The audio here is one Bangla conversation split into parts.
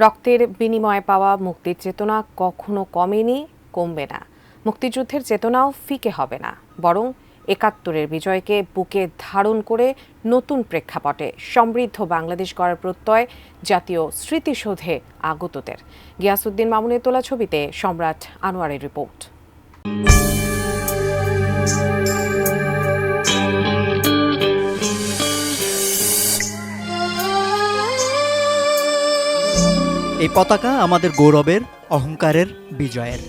রক্তের বিনিময়ে পাওয়া মুক্তির চেতনা কখনো কমেনি, কমবে না। মুক্তিযুদ্ধের চেতনাও ফিকে হবে না, বরং ৭১-এর বিজয়কে বুকে ধারণ করে নতুন প্রেক্ষাপটে সমৃদ্ধ বাংলাদেশ গড়ার প্রত্যয় জাতীয় স্মৃতিসৌধে আগতদের। গিয়াসউদ্দিন মামুনের তোলা ছবিতে সম্রাট আনোয়ারের রিপোর্ট। এই পতাকা আমাদের গৌরবের, অহংকারের, বিজয়ের।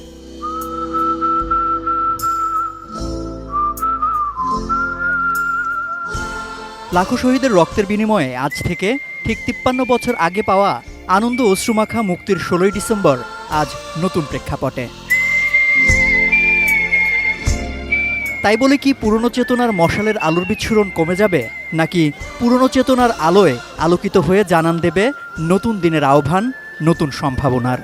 লাখো শহীদের রক্তের বিনিময়ে আজ থেকে ঠিক ৫৩ বছর আগে পাওয়া আনন্দ অশ্রুমাখা মুক্তির ১৬ই ডিসেম্বর আজ নতুন প্রেক্ষাপটে। তাই বলে কি পুরনো চেতনার মশালের আলোর বিচ্ছুরণ কমে যাবে, নাকি পুরনো চেতনার আলোয় আলোকিত হয়ে জানান দেবে নতুন দিনের আহ্বান, নতুন সম্ভাবনার?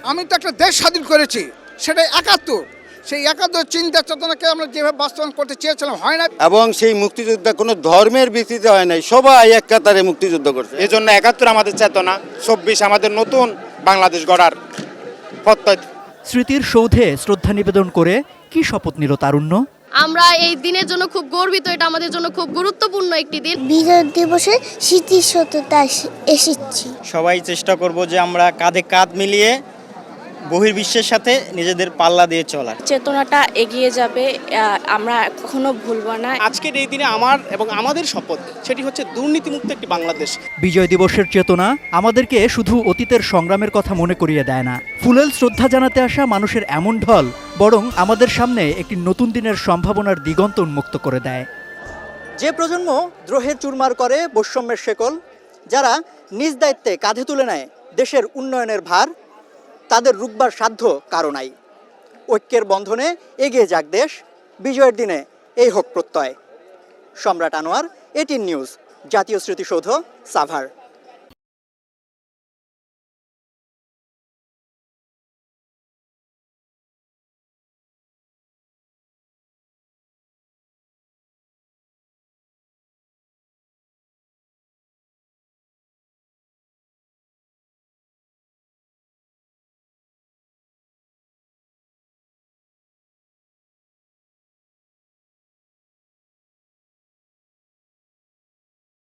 আমি তো একটা দেশ স্বাধীন করেছি, সেটা ৭১। সেই ৭১ চিন্তা চেতনাকে আমরা যেভাবে বাস্তবায়ন করতে চেয়েছিলাম হয় না। এবং সেই মুক্তিযুদ্ধ কোনো ধর্মের ভিত্তিতে হয় নাই, সবাই এক কাতারে মুক্তিযুদ্ধ করছে। এই জন্য ৭১ আমাদের চেতনা, ২৪ আমাদের নতুন বাংলাদেশ গড়ার প্রত্যয়। স্মৃতির সৌধে শ্রদ্ধা নিবেদন করে কি শপথ নিল তারুণ্য? আমরা এই দিনের জন্য খুব গর্বিত, এটা আমাদের জন্য খুব গুরুত্বপূর্ণ একটি দিন। বিজয় দিবসে স্মৃতিসৌধে এসেছি। সবাই চেষ্টা করব যে আমরা কাঁধে কাঁধ মিলিয়ে বহির্বিশ্বের সাথে নিজেদের পাল্লা দিয়ে চলার। চেতনাটা এগিয়ে যাবে, আমরা কখনো ভুলবো না। আজকের এই দিনে আমার এবং আমাদের শপথ, সেটি হচ্ছে দুর্নীতিমুক্ত একটি বাংলাদেশ। বিজয় দিবসের চেতনা আমাদেরকে শুধু অতীতের সংগ্রামের কথা মনে করিয়ে দেয় না, ফুলেল শ্রদ্ধা জানাতে আসা মানুষের এমন ঢল বরং আমাদের সামনে একটি নতুন দিনের সম্ভাবনার দিগন্ত উন্মুক্ত করে দেয়। যে প্রজন্ম দ্রোহের চুরমার করে বৈষম্যের শেকল, যারা নিজ দায়িত্বে কাঁধে তুলে নেয় দেশের উন্নয়নের ভার, তাদের রুখবার সাধ্য কারো নাই। ঐক্যের বন্ধনে এগিয়ে যাক দেশ, বিজয়ের দিনে এই হোক প্রত্যয়। সম্রাট আনোয়ার, 18 নিউজ, জাতীয় স্মৃতিসৌধ, সাভার।